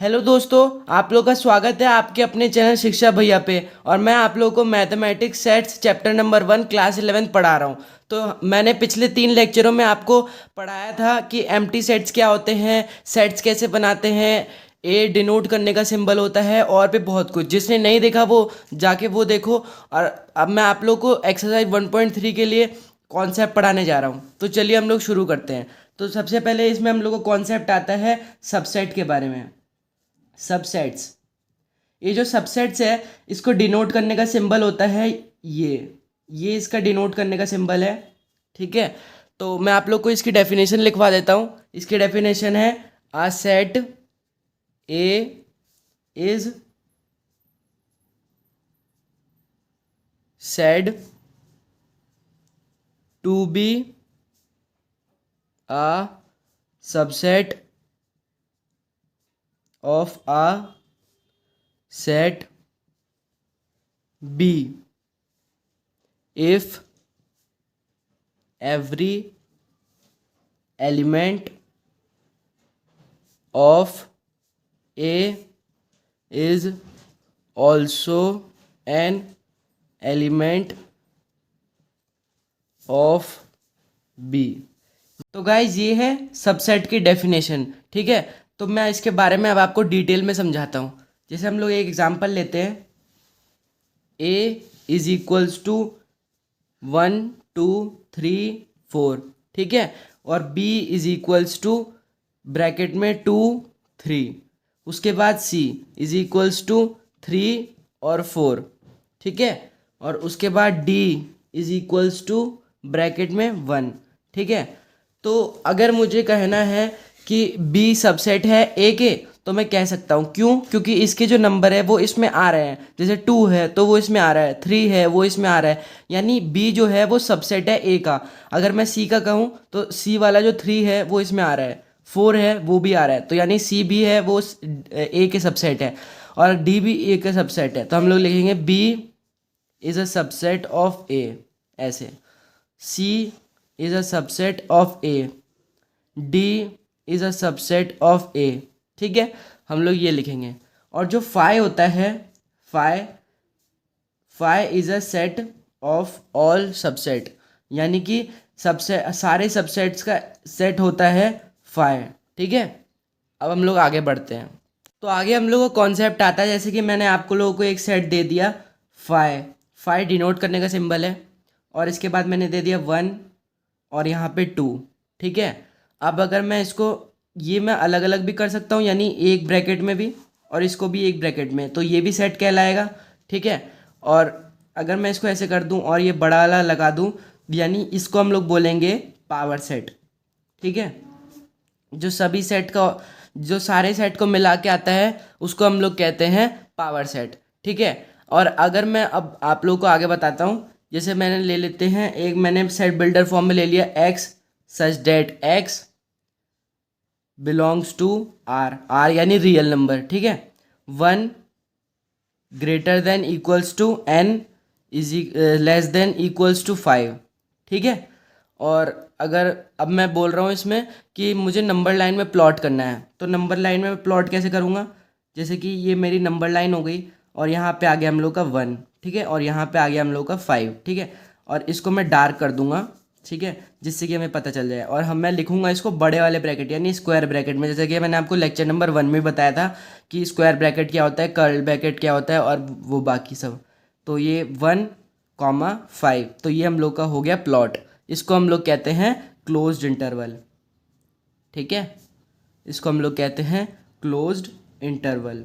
Hello दोस्तों, आप लोग का स्वागत है आपके अपने चैनल शिक्षा भैया पे। और मैं आप लोगों को mathematics sets chapter number 1 class 11 पढ़ा रहा हूँ। तो मैंने पिछले 3 लेक्चरों में आपको पढ़ाया था कि एम्प्टी सेट्स क्या होते हैं, सेट्स कैसे बनाते हैं, ए डिनोट करने का सिंबल होता है और भी बहुत कुछ। जिसने नहीं देखा वो जाके वो देखो। और अब मैं आप लोग को एक्सरसाइज 1.3 के लिए कॉन्सेप्ट पढ़ाने जा रहा हूँ। तो चलिए हम लोग शुरू करते हैं। तो सबसे पहले इसमें हम लोग को कॉन्सेप्ट आता है सबसेट के बारे में। सबसेट्स, ये जो सबसेट्स है इसको डिनोट करने का सिंबल होता है ये इसका डिनोट करने का सिंबल है। ठीक है, तो मैं आप लोग को इसकी डेफिनेशन लिखवा देता हूँ। इसकी डेफिनेशन है a set A is said to be a subset of a set B if every element of A is also an element of B। तो गाइज ये है सबसेट की डेफिनेशन। ठीक है, तो मैं इसके बारे में अब आपको डिटेल में समझाता हूँ। जैसे हम लोग एक एग्जांपल लेते हैं, ए इज इक्वल्स टू 1 2 3 4। ठीक है, और B is equals to bracket में 2 3। उसके बाद सी इज इक्वल्स टू 3 और 4। ठीक है, और उसके बाद D is equals to bracket में 1। ठीक है, तो अगर मुझे कहना है कि बी सबसेट है ए के, तो मैं कह सकता हूँ। क्यों? क्योंकि इसके जो नंबर है वो इसमें आ रहे हैं। जैसे 2 है तो वो इसमें आ रहा है, 3 है वो इसमें आ रहा है, यानी बी जो है वो सबसेट है ए का। अगर मैं सी का कहूँ तो सी वाला जो 3 है वो इसमें आ रहा है, 4 है वो भी आ रहा है, तो यानी सी भी है वो ए के सबसेट है, और डी भी ए का सबसेट है। तो हम लोग लिखेंगे B is a subset of A, ऐसे। C is a subset of A, D is a subset of A. ठीक है, हम लोग ये लिखेंगे। और जो फाई होता है, phi is a set of all subset, यानी कि सबसे सारे सबसेट्स का सेट होता है फाई। ठीक है, अब हम लोग आगे बढ़ते हैं। तो आगे हम लोग को कॉन्सेप्ट आता है, जैसे कि मैंने आपको लोगों को एक सेट दे दिया फाई डिनोट करने का सिंबल है, और इसके बाद मैंने दे दिया 1 और यहाँ पे 2। ठीक है, अब अगर मैं इसको, ये मैं अलग अलग भी कर सकता हूँ, यानी एक ब्रैकेट में भी और इसको भी एक ब्रैकेट में, तो ये भी सेट कहलाएगा। ठीक है, और अगर मैं इसको ऐसे कर दूँ और ये बड़ा वाला लगा दूँ, यानी इसको हम लोग बोलेंगे पावर सेट। ठीक है, जो सभी सेट का, जो सारे सेट को मिला के आता है उसको हम लोग कहते हैं पावर सेट। ठीक है, और अगर मैं अब आप लोग को आगे बताता हूँ, जैसे मैंने ले लेते हैं एक, मैंने सेट बिल्डर फॉर्म में ले लिया x such that x belongs to R यानी रियल नंबर। ठीक है, 1 greater than equals to n is less than equals to 5। ठीक है, और अगर अब मैं बोल रहा हूँ इसमें कि मुझे नंबर लाइन में प्लॉट करना है, तो नंबर लाइन में प्लॉट कैसे करूँगा? जैसे कि ये मेरी नंबर लाइन हो गई, और यहाँ पे आ गया हम लोग का 1। ठीक है, और यहाँ पे आ गया हम लोग का 5। ठीक है, और इसको मैं डार्क कर दूंगा। ठीक है, जिससे कि हमें पता चल जाए। और मैं लिखूंगा इसको बड़े वाले ब्रैकेट यानी स्क्वायर ब्रैकेट में, जैसे कि मैंने आपको लेक्चर नंबर 1 में बताया था कि स्क्वायर ब्रैकेट क्या होता है, कर्ल ब्रैकेट क्या होता है, और वो बाकी सब। तो ये 1,5, तो ये हम लोग का हो गया प्लॉट। इसको हम लोग कहते हैं क्लोज्ड इंटरवल। ठीक है, इसको हम लोग कहते हैं क्लोज्ड इंटरवल।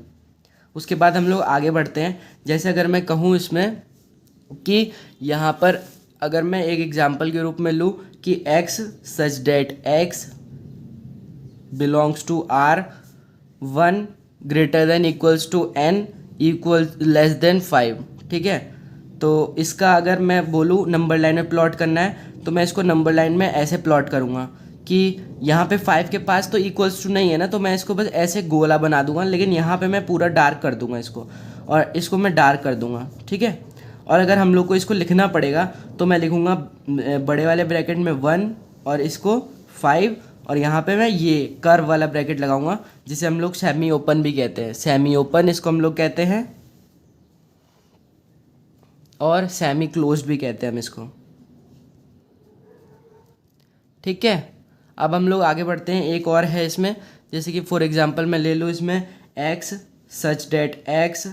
उसके बाद हम लोग आगे बढ़ते हैं। जैसे अगर मैं कहूँ इसमें कि यहाँ पर अगर मैं एक एग्जांपल के रूप में लूँ कि x such that x belongs to r 1 greater than equals to n equal less than 5। ठीक है, तो इसका अगर मैं बोलूँ नंबर लाइन में प्लॉट करना है, तो मैं इसको नंबर लाइन में ऐसे प्लॉट करूँगा कि यहाँ पे 5 के पास तो इक्वल्स टू नहीं है ना, तो मैं इसको बस ऐसे गोला बना दूंगा, लेकिन यहाँ पे मैं पूरा डार्क कर दूंगा इसको, और इसको मैं डार्क कर दूंगा। ठीक है, और अगर हम लोग को इसको लिखना पड़ेगा तो मैं लिखूँगा बड़े वाले ब्रैकेट में 1 और इसको 5 और यहाँ पे मैं ये कर्व वाला ब्रैकेट लगाऊंगा, जिसे हम लोग सेमी ओपन भी कहते हैं। सेमी ओपन इसको हम लोग कहते हैं, और सेमी क्लोज्ड भी कहते हैं हम इसको। ठीक है, अब हम लोग आगे बढ़ते हैं। एक और है इसमें, जैसे कि फॉर एग्जांपल मैं ले लूँ इसमें x such that x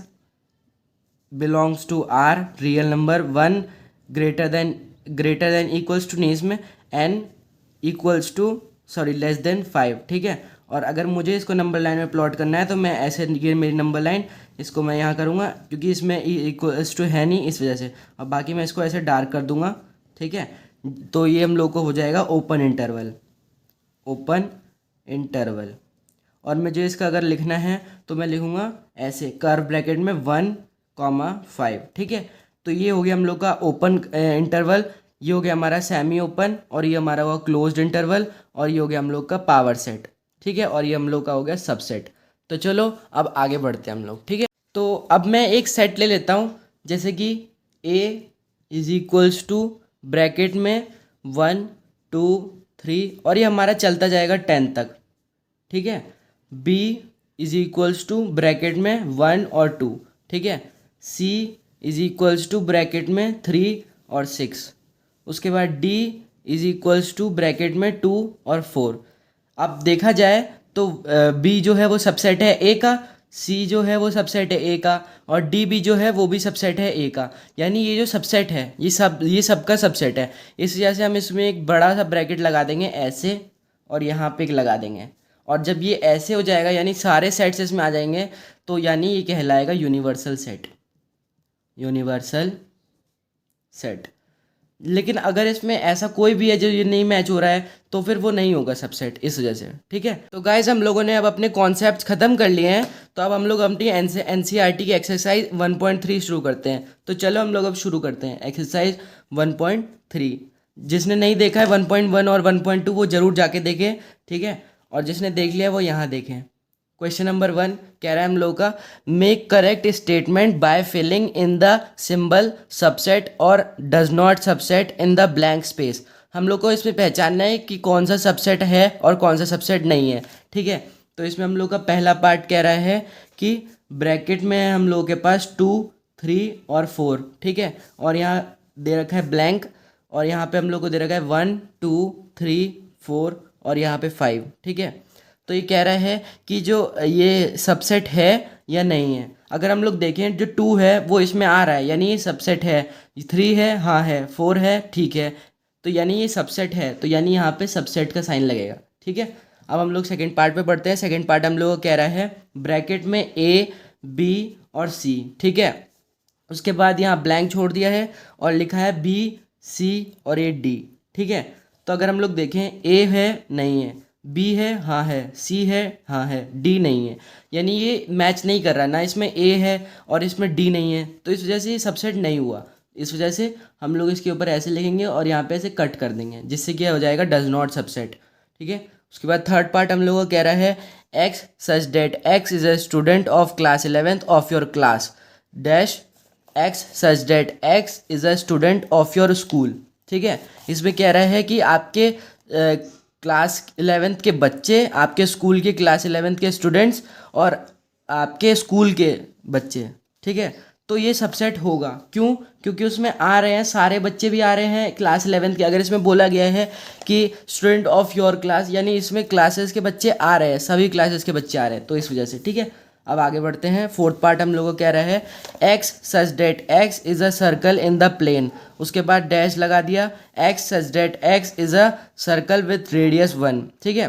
belongs to r real number 1 greater than equals to, नहीं इसमें n equals to less than 5। ठीक है, और अगर मुझे इसको नंबर लाइन में प्लॉट करना है तो मैं ऐसे, ये मेरी नंबर लाइन, इसको मैं यहाँ करूँगा क्योंकि इसमें इक्वल्स टू है नहीं, इस वजह से। और बाकी मैं इसको ऐसे डार्क कर दूँगा। ठीक है, तो ये हम लोग को हो जाएगा ओपन इंटरवल, ओपन इंटरवल। और मुझे इसका अगर लिखना है तो मैं लिखूँगा ऐसे कर्व ब्रैकेट में 1,5। ठीक है, तो ये हो गया हम लोग का ओपन इंटरवल, ये हो गया हमारा सेमी ओपन, और ये हमारा हुआ क्लोज्ड इंटरवल, और ये हो गया हम लोग का पावर सेट। ठीक है, और ये हम लोग का हो गया सबसेट। तो चलो अब आगे बढ़ते हैं हम लोग। ठीक है, तो अब मैं एक सेट ले लेता हूँ, जैसे कि A is equals to bracket में 1 2 3, और ये हमारा चलता जाएगा 10 तक। ठीक है, B is equals to bracket में 1 और 2। ठीक है, C is equals to bracket में 3 और 6। उसके बाद D is equals to bracket में 2 और 4। अब देखा जाए तो B जो है वो सबसेट है A का, C जो है वो सबसेट है A का, और D भी जो है वो भी सबसेट है A का। यानी ये जो सबसेट है ये सब का सबसेट है। इस वजह से हम इसमें एक बड़ा सा ब्रैकेट लगा देंगे ऐसे, और यहाँ पे एक लगा देंगे। और जब ये ऐसे हो जाएगा यानी सारे सेट्स इसमें आ जाएंगे, तो यानी ये कहलाएगा यूनिवर्सल सेट, यूनिवर्सल सेट। लेकिन अगर इसमें ऐसा कोई भी है जो ये नहीं मैच हो रहा है तो फिर वो नहीं होगा सबसेट, इस वजह से। ठीक है, तो गाइज हम लोगों ने अब अपने कॉन्सेप्ट्स खत्म कर लिए हैं, तो अब हम लोग अपनी एनसीईआरटी की एक्सरसाइज 1.3 शुरू करते हैं। तो चलो हम लोग अब शुरू करते हैं एक्सरसाइज 1.3। जिसने नहीं देखा है 1.1 और 1.2 वो जरूर जाके देखें। ठीक है, और जिसने देख लिया वो यहाँ देखें। क्वेश्चन नंबर 1 कह रहा है हम लोग का, make correct statement by filling in the symbol subset और does not subset in the blank space. हम लोग को इसमें पहचानना है कि कौन सा सबसेट है और कौन सा सबसेट नहीं है। ठीक है, तो इसमें हम लोग का पहला पार्ट कह रहा है कि ब्रैकेट में हम लोगों के पास 2 3 और 4। ठीक है, और यहाँ दे रखा है ब्लैंक, और यहाँ पे हम लोग को दे रखा है 1 2 3 4 और यहाँ पे 5। ठीक है, तो ये कह रहा है कि जो ये सबसेट है या नहीं है। अगर हम लोग देखें जो 2 है वो इसमें आ रहा है, यानी ये सबसेट है। 3 है, हाँ है। 4 है, ठीक है, तो यानी ये सबसेट है, तो यानी यहाँ पे सबसेट का साइन लगेगा। ठीक है, अब हम लोग सेकंड पार्ट पे पढ़ते हैं। सेकंड पार्ट हम लोग को कह रहा है ब्रैकेट में A B और C। ठीक है, उसके बाद यहाँ ब्लैंक छोड़ दिया है और लिखा है B C और ये D। ठीक है, तो अगर हम लोग देखें A है, नहीं है, B है, हाँ है, C है, हाँ है, D नहीं है, यानी ये मैच नहीं कर रहा, ना इसमें A है और इसमें D नहीं है, तो इस वजह से ये सबसेट नहीं हुआ। इस वजह से हम लोग इसके ऊपर ऐसे लिखेंगे और यहाँ पे ऐसे कट कर देंगे, जिससे क्या हो जाएगा, डज नॉट सबसेट। ठीक है, उसके बाद थर्ड पार्ट हम लोग को कह रहा है x such that x is a student of class 11th of your class dash x such that x is a student of your school. ठीक है, इसमें कह रहा है कि आपके क्लास 11th के बच्चे, आपके स्कूल के क्लास 11th के स्टूडेंट्स और आपके स्कूल के बच्चे। ठीक है, तो ये सबसेट होगा। क्यों? क्योंकि उसमें आ रहे हैं, सारे बच्चे भी आ रहे हैं क्लास 11th के। अगर इसमें बोला गया है कि स्टूडेंट ऑफ योर क्लास, यानी इसमें क्लासेस के बच्चे आ रहे हैं, सभी क्लासेस के बच्चे आ रहे हैं, तो इस वजह से। ठीक है, अब आगे बढ़ते हैं। फोर्थ पार्ट हम लोगों को कह रहा है x such that x is a circle in the plane. उसके बाद डैश लगा दिया, x such that x is a circle with radius 1। ठीक है,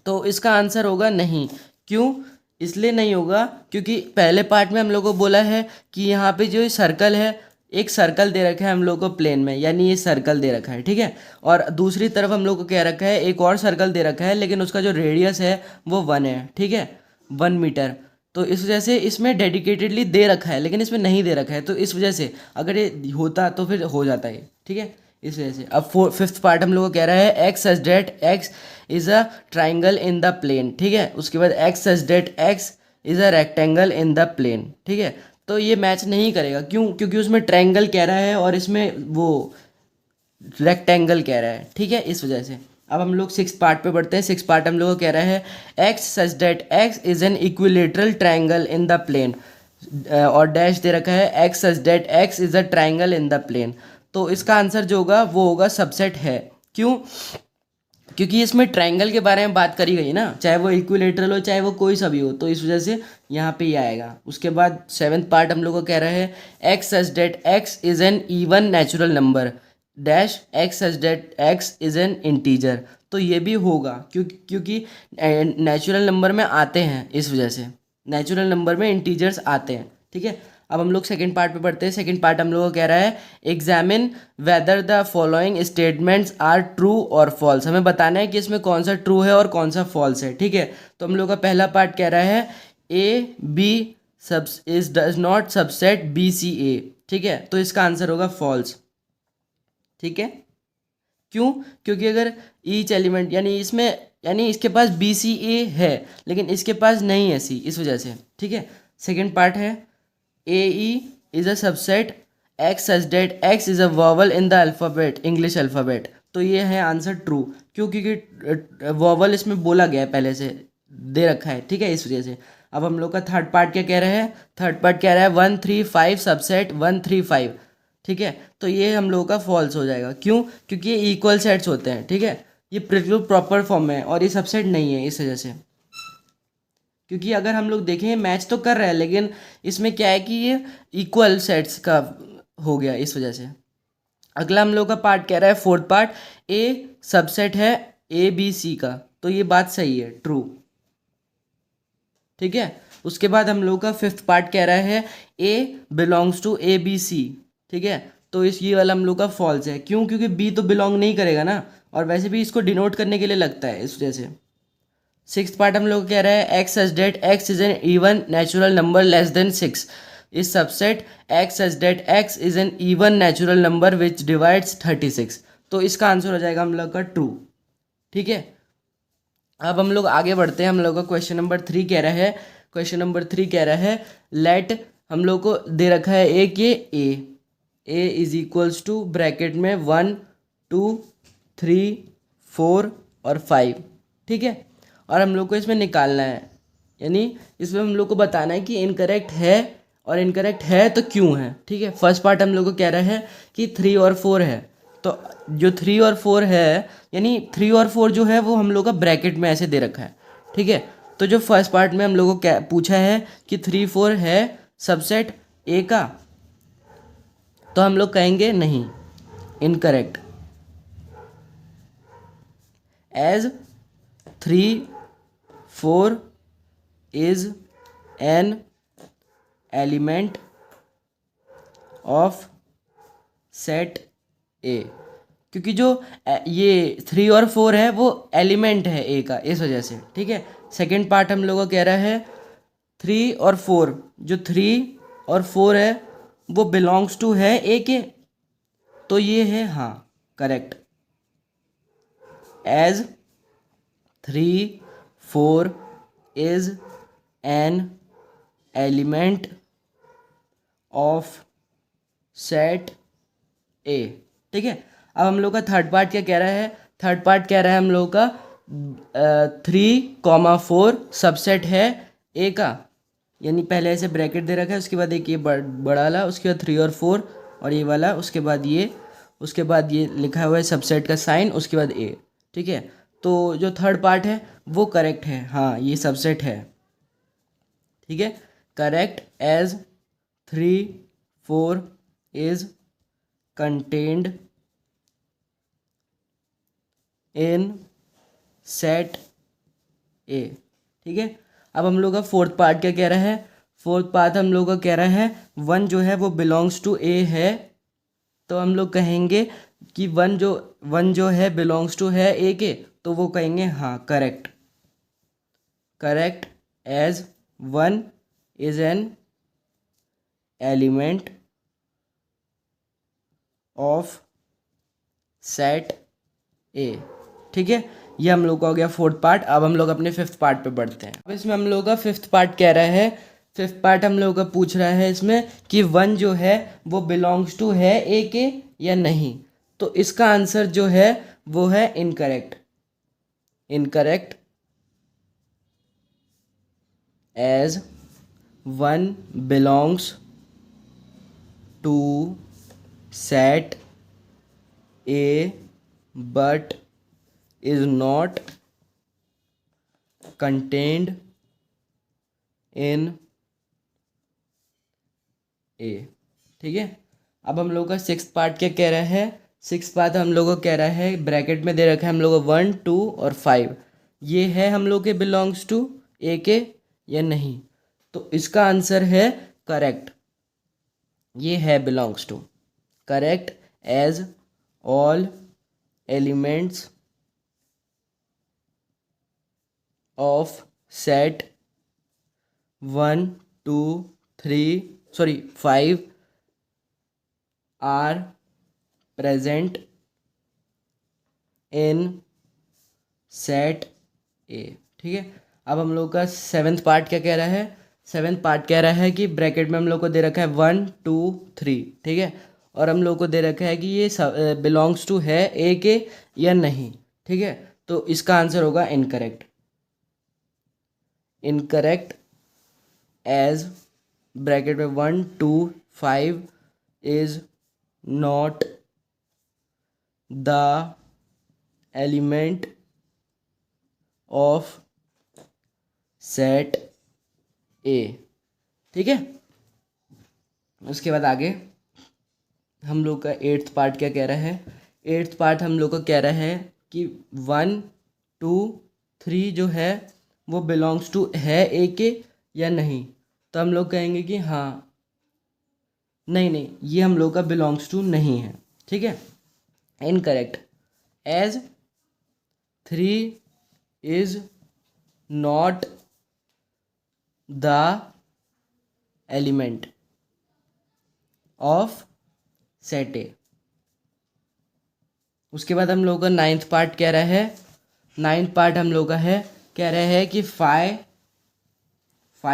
तो इसका आंसर होगा नहीं। क्यों? इसलिए नहीं होगा क्योंकि पहले पार्ट में हम लोग को बोला है कि यहाँ पे जो सर्कल है, एक सर्कल दे रखा है हम लोग को प्लेन में, यानी ये सर्कल दे रखा है। ठीक है, और दूसरी तरफ हम लोग को कह रखा है एक और सर्कल दे रखा है, लेकिन उसका जो रेडियस है वो 1 है। ठीक है, 1 मीटर। तो इस वजह से इसमें डेडिकेटेडली दे रखा है, लेकिन इसमें नहीं दे रखा है, तो इस वजह से अगर ये होता तो फिर हो जाता है। ठीक है, इस वजह से। अब फिफ्थ पार्ट हम लोग को कह रहा है x such that x is a triangle in the plane. ठीक है, उसके बाद x such that x is a rectangle in the plane. ठीक है, तो ये मैच नहीं करेगा। क्यों? क्योंकि उसमें ट्राइंगल कह रहा है और इसमें वो रेक्टेंगल कह रहा है। ठीक है, इस वजह से। अब हम लोग सिक्स पार्ट पे बढ़ते हैं। सिक्स पार्ट हम लोग को कह रहा है x such that x is an equilateral triangle in the plane, और डैश दे रखा है x such that x is a triangle in the plane. तो इसका आंसर जो होगा वो होगा सबसेट है। क्यों? क्योंकि इसमें ट्राइंगल के बारे में बात करी गई ना, चाहे वो इक्विलेटरल हो चाहे वो कोई सा भी हो, तो इस वजह से यहाँ पे ये आएगा। उसके बाद सेवेंथ पार्ट हम लोग को कह रहा है x such that x is an even natural number dash x such that x is an integer. तो ये भी होगा क्योंकि नेचुरल नंबर में आते हैं, इस वजह से नेचुरल नंबर में इंटीजर्स आते हैं। ठीक है, अब हम लोग सेकंड पार्ट पे पढ़ते हैं। सेकंड पार्ट हम लोग को कह रहा है examine whether the following statements are true और फॉल्स। हमें बताना है कि इसमें कौन सा ट्रू है और कौन सा फॉल्स है। ठीक है, तो हम लोग का पहला पार्ट कह रहा है A B sub is does not subset B C A. ठीक है, तो इसका आंसर होगा फॉल्स। ठीक है, क्यों? क्योंकि अगर ईच एलिमेंट यानी इसके पास बी सी ए है लेकिन इसके पास नहीं है सी, इस वजह से। ठीक है, सेकेंड पार्ट है A E is a subset x such that x is a vowel in the alphabet English alphabet. तो ये है आंसर ट्रू। क्यों? क्योंकि वॉवल इसमें बोला गया है, पहले से दे रखा है। ठीक है, इस वजह से। अब हम लोग का थर्ड पार्ट क्या कह रहा है? थर्ड पार्ट कह रहा है 135 सबसेट 135। ठीक है, तो ये हम लोगों का फॉल्स हो जाएगा। क्यों? क्योंकि ये इक्वल सेट्स होते हैं। ठीक है, ये बिल्कुल प्रॉपर फॉर्म में है और ये सबसेट नहीं है, इस वजह से। क्योंकि अगर हम लोग देखें मैच तो कर रहा है लेकिन इसमें क्या है कि ये इक्वल सेट्स का हो गया, इस वजह से। अगला हम लोग का पार्ट कह रहा है फोर्थ पार्ट ए सबसेट है ए बी सी का। तो ये बात सही है, ट्रू। ठीक है, उसके बाद हम लोग का फिफ्थ पार्ट कह रहा है A belongs to A B C. ठीक है, तो ये वाला हम लोग का फॉल्स है। क्यों? क्योंकि बी तो बिलोंग नहीं करेगा ना, और वैसे भी इसको डिनोट करने के लिए लगता है, इस वजह से। सिक्स पार्ट हम लोग कह रहे हैं x such that x is an even natural number less than 6 is subset x such that x is an even natural number which divides 36। तो इसका आंसर हो जाएगा हम लोग का ट्रू। ठीक है, अब हम लोग आगे बढ़ते हैं। हम लोग का क्वेश्चन नंबर 3 कह रहा है, क्वेश्चन नंबर 3 कह रहा है लेट, हम लोग को दे रखा है एक ये ए इज इक्वल्स टू ब्रैकेट में 1 2 3 4 और 5। ठीक है, और हम लोग को इसमें निकालना है, यानी इसमें हम लोग को बताना है कि इनकरेक्ट है, और इनकरेक्ट है तो क्यों है। ठीक है, फर्स्ट पार्ट हम लोग को कह रहा है कि 3 और 4 है। तो जो 3 और 4 है, यानी 3 और 4 जो है वो हम लोग का ब्रैकेट में ऐसे दे रखा है। ठीक है, तो जो फर्स्ट पार्ट में हम लोग को क्या पूछा है कि 3 4 है सबसेट ए का, तो हम लोग कहेंगे नहीं, incorrect, as 3 4 is an element of set A। क्योंकि जो ये 3 और 4 है वो एलिमेंट है ए का, इस वजह से। ठीक है, सेकेंड पार्ट हम लोगों को कह रहा है 3 और 4, जो 3 और 4 है वो बिलोंग्स टू है ए के, तो ये है हाँ correct, as 3 4 is an element of set A। ठीक है, अब हम लोग का थर्ड पार्ट क्या कह रहा है? थर्ड पार्ट कह रहा है हम लोग का 3 4 सबसेट है ए का, यानी पहले ऐसे ब्रैकेट दे रखा है, उसके बाद एक ये बड़ा वाला, उसके बाद 3 और 4 और ये वाला, उसके बाद ये लिखा हुआ है सबसेट का साइन, उसके बाद ए। ठीक है, तो जो थर्ड पार्ट है वो करेक्ट है, हाँ ये सबसेट है। ठीक है, correct, as 3 4 is contained in set A. ठीक है, अब हम लोग का फोर्थ पार्ट क्या कह रहा है? फोर्थ पार्ट हम लोग का कह रहा है 1 जो है वो बिलोंग्स टू ए है, तो हम लोग कहेंगे कि 1 जो है बिलोंग्स टू है ए के, तो वो कहेंगे हाँ correct, correct, as 1 is an element of set A. ठीक है, ये हम लोग का हो गया फोर्थ पार्ट। अब हम लोग अपने फिफ्थ पार्ट पे बढ़ते हैं। अब इसमें हम लोग का फिफ्थ पार्ट कह रहा है, फिफ्थ पार्ट हम लोग का पूछ रहा है इसमें कि 1 जो है वो बिलोंग्स टू है ए के या नहीं। तो इसका आंसर जो है वो है incorrect, incorrect as one belongs to set A but is not contained in A. ठीक है, अब हम लोग का सिक्स पार्ट क्या कह रहा है? सिक्स पार्ट हम लोग को कह रहा है, ब्रैकेट में दे रखा है हम लोग को 1 2 और 5, ये है हम लोग के बिलोंग्स टू ए के या नहीं? तो इसका आंसर है करेक्ट, ये है belongs to. Correct as all elements of set 1 2 5 are present in set A. ठीक है, अब हम लोग का सेवेंथ पार्ट क्या कह रहा है? सेवेंथ पार्ट कह रहा है कि ब्रैकेट में हम लोग को दे रखा है 1 2 3। ठीक है, और हम लोग को दे रखा है कि ये बिलोंग्स टू है ए के या नहीं। ठीक है, तो इसका आंसर होगा इनकरेक्ट। इनकरेक्ट एज ब्रैकेट में 1 2 5 is not the element of set A. ठीक है, उसके बाद आगे हम लोग का एट्थ पार्ट क्या कह रहा है? एट्थ पार्ट हम लोग को कह रहा है कि 1 2 3 जो है वो बिलोंग्स टू है ए के या नहीं? तो हम लोग कहेंगे कि हाँ, नहीं नहीं, ये हम लोग का बिलोंग्स टू नहीं है। ठीक है, incorrect as 3 is not the element of set A. उसके बाद हम लोग का नाइन्थ पार्ट कह रहा है, नाइन्थ पार्ट हम लोग का है, कह रहे हैं कि फाइ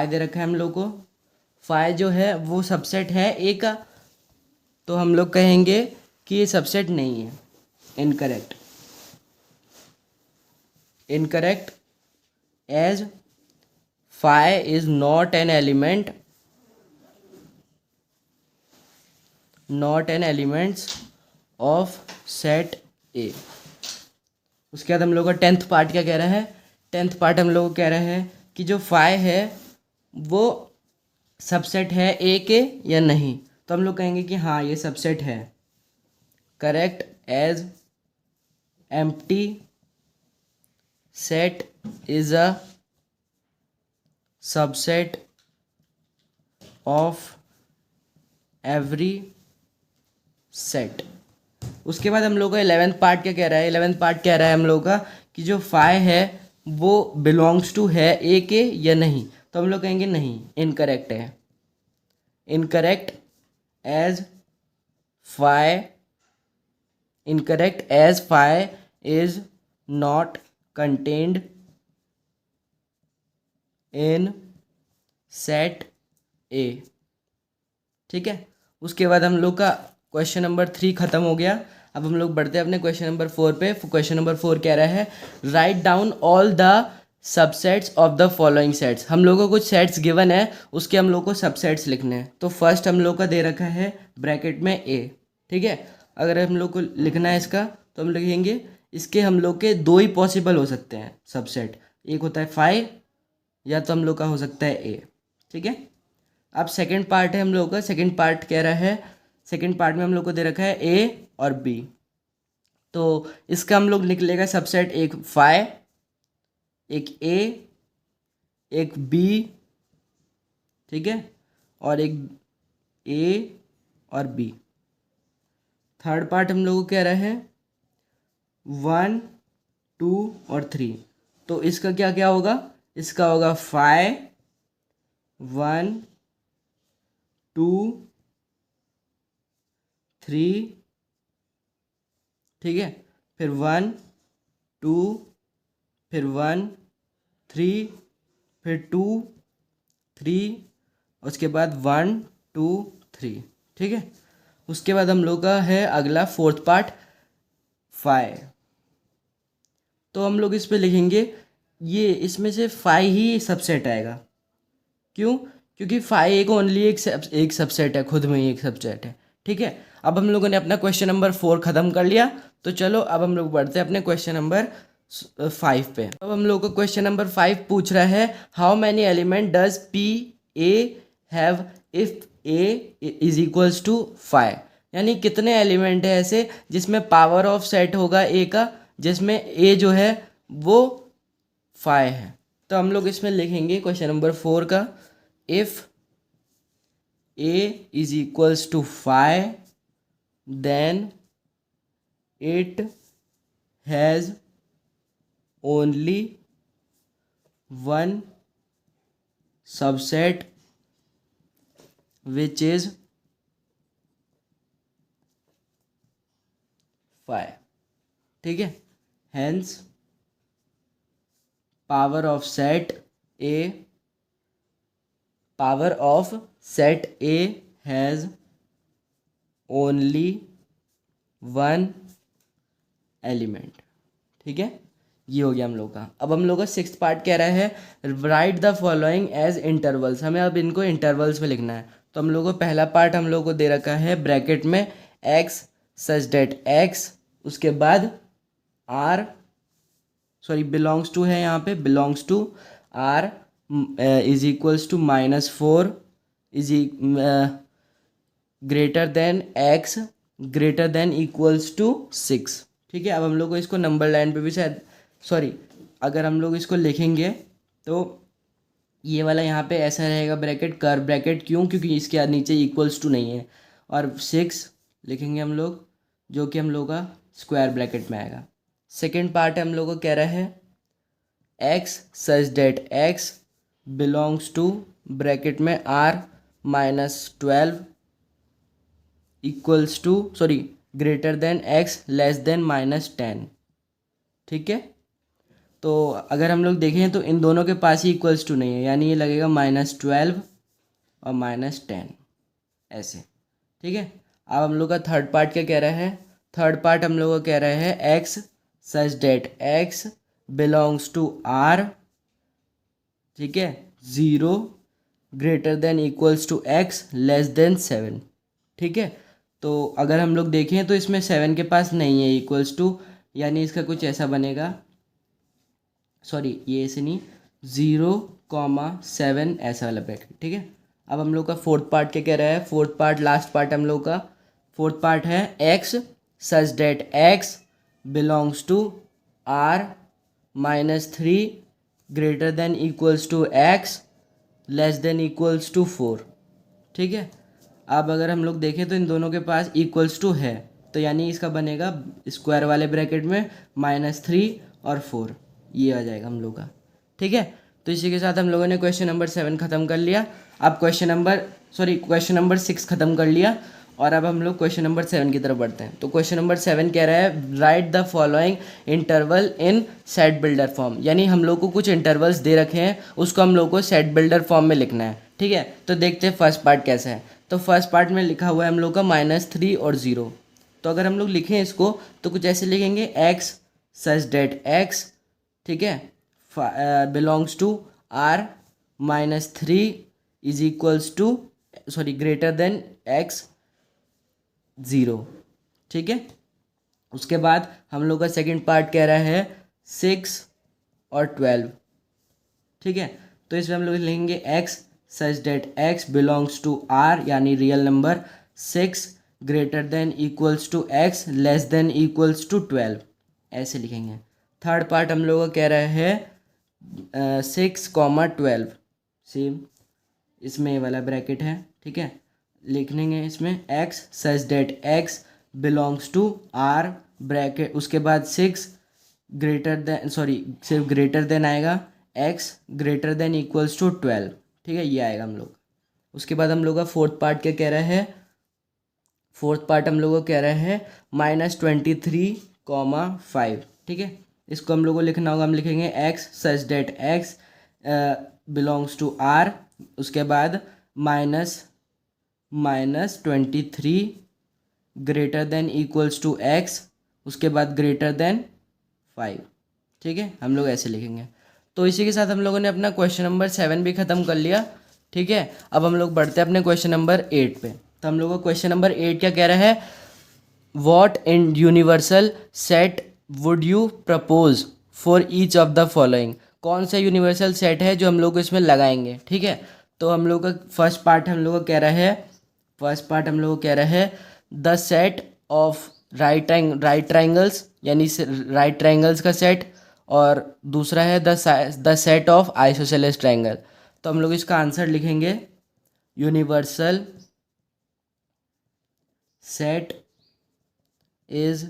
दे रखा है हम लोग को, फाइ जो है वो सबसेट है ए का, तो हम लोग कहेंगे कि ये सबसेट नहीं है। Incorrect, incorrect as phi is not an element, not an elements of set A. उसके बाद हम लोग का टेंथ पार्ट क्या कह रहा है? टेंथ पार्ट हम लोग को कह रहा है कि जो फाइ है वो सबसेट है ए के या नहीं? तो हम लोग कहेंगे कि हाँ, ये सबसेट है। Correct as empty set is a subset of every set. उसके बाद हम लोग का 11th पार्ट क्या कह रहा है? 11th पार्ट कह रहा है हम लोग का कि जो फाइ है वो बिलोंग्स टू है ए के या नहीं? तो हम लोग कहेंगे नहीं, इनकरेक्ट है। Incorrect as phi, incorrect as phi is not contained in set A. ठीक है, उसके बाद हम लोग का क्वेश्चन नंबर 3 खत्म हो गया। अब हम लोग बढ़ते हैं अपने क्वेश्चन नंबर 4 पे। क्वेश्चन नंबर 4 कह रहा है write down all the subsets of the following sets. हम लोगों को कुछ सेट्स गिवन है, उसके हम लोग को सबसेट्स लिखने हैं। तो फर्स्ट हम लोग का दे रखा है ब्रैकेट में ए। ठीक है, अगर हम लोग को लिखना है इसका तो हम लिखेंगे, इसके हम लोग के दो ही पॉसिबल हो सकते हैं सबसेट, एक होता है फाइ या तो हम लोग का हो सकता है ए। ठीक है, अब सेकंड पार्ट है हम लोग का। सेकंड पार्ट कह रहा है, सेकंड पार्ट में हम लोग को दे रखा है ए और बी, तो इसका हम लोग निकलेगा सबसेट एक फाइ, एक ए, एक बी, ठीक है, और एक ए और बी। थर्ड पार्ट हम लोग को कह रहा है 1 2 और 3, तो इसका क्या क्या होगा? इसका होगा फाइ 1 2 3, ठीक है, फिर 1 2, फिर 1 3, फिर 2 3, उसके बाद 1 2 3। ठीक है, उसके बाद हम लोग का है अगला फोर्थ पार्ट फाइ। तो हम लोग इस पे लिखेंगे ये इसमें से फाइव ही सबसेट आएगा। क्यों? क्योंकि फाइव एक ओनली एक सबसेट है, खुद में ही एक सबसेट है। ठीक है, अब हम लोगों ने अपना क्वेश्चन नंबर 4 ख़त्म कर लिया। तो चलो अब हम लोग बढ़ते हैं अपने क्वेश्चन नंबर 5 पे। अब हम लोग को क्वेश्चन नंबर 5 पूछ रहा है, how many element does P A have if A is equals to 5। यानी कितने एलिमेंट है ऐसे जिसमें पावर ऑफ सेट होगा ए का, जिसमें ए जो है वो 5 है। तो हम लोग इसमें लिखेंगे क्वेश्चन नंबर 4 का, if a is equals to 5 then it has only one subset which is 5। ठीक है, hence power of set A has only one element. ठीक है, ये हो गया हम लोग का। अब हम लोग का 6th पार्ट कह रहा है, write the following as intervals. हमें अब इनको इंटरवल्स में लिखना है। तो हम लोग को पहला पार्ट हम लोग को दे रखा है ब्रैकेट में x सच डेट x, उसके बाद r बिलोंग्स टू है, यहाँ पे belongs to r is equals to -4 is greater than x greater than equals to 6। ठीक है, अब हम लोग को इसको नंबर लाइन पे भी शायद अगर हम लोग इसको लिखेंगे तो ये वाला यहाँ पे ऐसा रहेगा ब्रैकेट, कर ब्रैकेट। क्यों? क्योंकि इसके नीचे इक्वल्स टू नहीं है। और 6 लिखेंगे हम लोग, जो कि हम लोग का स्क्वायर ब्रैकेट में आएगा। सेकेंड पार्ट हम लोग को कह रहा है x such that x belongs to bracket में r -12 equals to greater than x less than -10। ठीक है, तो अगर हम लोग देखें तो इन दोनों के पास ही इक्वल्स टू नहीं है, यानी ये लगेगा -12 और -10 ऐसे। ठीक है, अब हम लोग का थर्ड पार्ट क्या कह रहा है? थर्ड पार्ट हम लोग का कह रहा है x such that x belongs to r, ठीक है, 0 greater than equals to x less than 7। ठीक है, तो अगर हम लोग देखें तो इसमें 7 के पास नहीं है इक्वल्स टू, यानी इसका कुछ ऐसा बनेगा, ये ऐसे नहीं, 0,7 ऐसा वाला ब्रैकेट। ठीक है, अब हम लोग का फोर्थ पार्ट क्या कह रहा है? फोर्थ पार्ट लास्ट पार्ट हम लोग का फोर्थ पार्ट है x such that x belongs to r -3 greater than equals to x less than equals to 4। ठीक है, अब अगर हम लोग देखें तो इन दोनों के पास इक्वल्स टू है, तो यानी इसका बनेगा स्क्वायर वाले ब्रैकेट में -3 और 4, ये आ जाएगा हम लोग का। ठीक है, तो इसी के साथ हम लोगों ने क्वेश्चन नंबर 7 ख़त्म कर लिया। अब क्वेश्चन नंबर 6 ख़त्म कर लिया, और अब हम लोग क्वेश्चन नंबर 7 की तरफ बढ़ते हैं। तो क्वेश्चन नंबर 7 कह रहा है, write the following interval in set builder form. यानी हम लोग को कुछ इंटरवल्स दे रखे हैं, उसको हम लोग को सेट बिल्डर फॉर्म में लिखना है। ठीक है, तो देखते हैं फर्स्ट पार्ट कैसा है। तो फर्स्ट पार्ट में लिखा हुआ है हम लोग का -3 और 0। तो अगर हम लोग लिखें इसको तो कुछ ऐसे लिखेंगे, x सच डेट x, ठीक है, belongs to r -3 is equals to greater than x 0। ठीक है, उसके बाद हम लोग का सेकंड पार्ट कह रहा है 6 और 12। ठीक है, तो इसमें हम लोग लिखेंगे x such that x belongs to r, यानी real number 6 greater than equals to x less than equals to 12, ऐसे लिखेंगे। थर्ड पार्ट हम लोग का कह रहा है 6,12, सेम इसमें ये वाला ब्रैकेट है। ठीक है, लिख लेंगे इसमें x such that x belongs to r bracket, उसके बाद 6 ग्रेटर देन सिर्फ ग्रेटर देन आएगा, x greater than equals to 12। ठीक है, ये आएगा हम लोग। उसके बाद हम लोग का फोर्थ पार्ट क्या कह रहा है? फोर्थ पार्ट हम लोग को कह रहा है -23,5। ठीक है, इसको हम लोग को लिखना होगा, हम लिखेंगे x such that x belongs to r, उसके बाद -23 greater than equals to x, उसके बाद ग्रेटर देन 5। ठीक है, हम लोग ऐसे लिखेंगे। तो इसी के साथ हम लोगों ने अपना क्वेश्चन नंबर 7 भी ख़त्म कर लिया। ठीक है, अब हम लोग बढ़ते हैं अपने क्वेश्चन नंबर 8 पे। तो हम लोग का क्वेश्चन नंबर 8 क्या कह रहा है, what in universal set would you propose for each of the following. कौन सा यूनिवर्सल सेट है जो हम लोग इसमें लगाएंगे। ठीक है, तो हम लोग का फर्स्ट पार्ट हम लोग को कह रहा है the set of right triangles, यानी राइट ट्राइंगल्स का सेट, और दूसरा है the set of isosceles triangle. तो हम लोग इसका आंसर लिखेंगे universal set is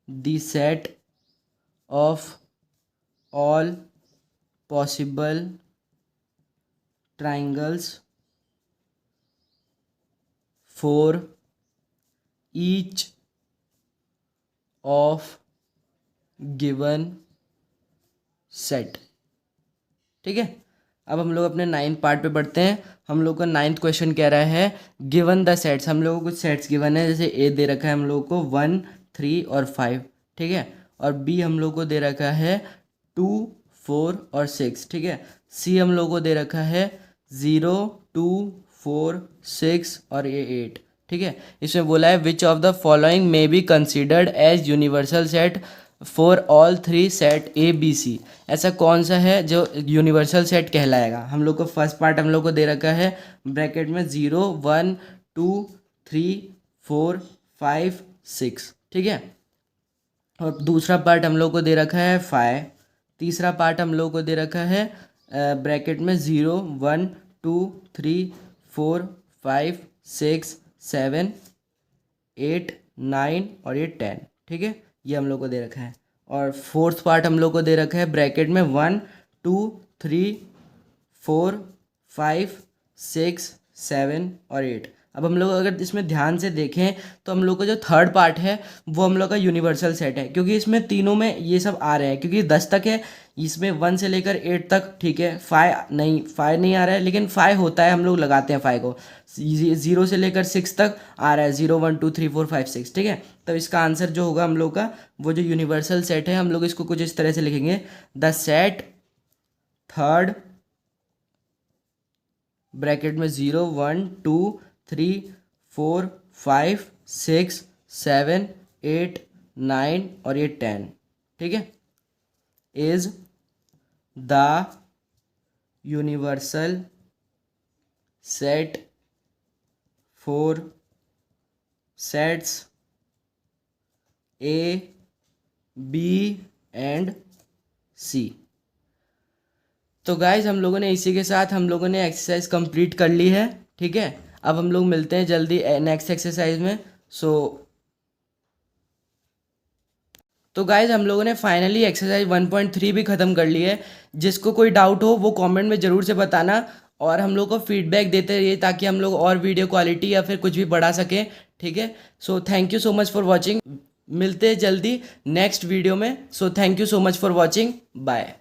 the set of all possible triangles for each of given set। ठीक है, अब हम लोग अपने 9th पार्ट पे बढ़ते हैं। हम लोग का 9th क्वेश्चन कह रहा है गिवन द सेट्स। हम लोगों को कुछ सेट्स गिवन है, जैसे ए दे रखा है हम लोग को 1, 3 और 5। ठीक है, और बी हम लोग को दे रखा है 2, 4 और 6। ठीक है, सी हम लोग को दे रखा है 0, 2, 4, 6 और ये 8। ठीक है, इसमें बोला है which of the following may be considered as universal set for all 3 set A B C. ऐसा कौन सा है जो यूनिवर्सल सेट कहलाएगा। हम लोग को फर्स्ट पार्ट हम लोग को दे रखा है ब्रैकेट में 0, 1, 2, 3, 4, 5, 6। ठीक है, और दूसरा पार्ट हम लोग को दे रखा है 5। तीसरा पार्ट हम लोग को दे रखा है ब्रैकेट में 0, 1, 2, 3, 4, 5, 6, 7, 8, 9 और ये 10। ठीक है, ये हम लोग को दे रखा है। और फोर्थ पार्ट हम लोग को दे रखा है ब्रैकेट में 1, 2, 3, 4, 5, 6, 7 और 8। अब हम लोग अगर इसमें ध्यान से देखें तो हम लोग का जो थर्ड पार्ट है वो हम लोग का यूनिवर्सल सेट है, क्योंकि इसमें तीनों में ये सब आ रहे हैं, क्योंकि 10 तक है, इसमें 1 से लेकर 8 तक। ठीक है, 5 नहीं आ रहा है, लेकिन 5 होता है, हम लोग लगाते हैं 5 को। 0 से लेकर 6 तक आ रहा है, 0, 1, 2, 3, 4, 5, 6। ठीक है, तो इसका आंसर जो होगा हम लोग का वो जो यूनिवर्सल सेट है, हम लोग इसको कुछ इस तरह से लिखेंगे द सेट थर्ड ब्रैकेट में 0, 1, 2, 3, 4, 5, 6, 7, 8, 9 और ये 10। ठीक है, is the universal set for sets A B and C. तो गाइज हम लोगों ने इसी के साथ हम लोगों ने एक्सरसाइज कंप्लीट कर ली है। ठीक है, अब हम लोग मिलते हैं जल्दी नेक्स्ट एक्सरसाइज में। तो गाइज हम लोगों ने फाइनली एक्सरसाइज 1.3 भी ख़त्म कर ली है। जिसको कोई डाउट हो वो कमेंट में ज़रूर से बताना, और हम लोग को फीडबैक देते रहिए ताकि हम लोग और वीडियो क्वालिटी या फिर कुछ भी बढ़ा सकें। ठीक है, so thank you so much for watching. मिलते हैं जल्दी नेक्स्ट वीडियो में। So thank you so much for watching, bye.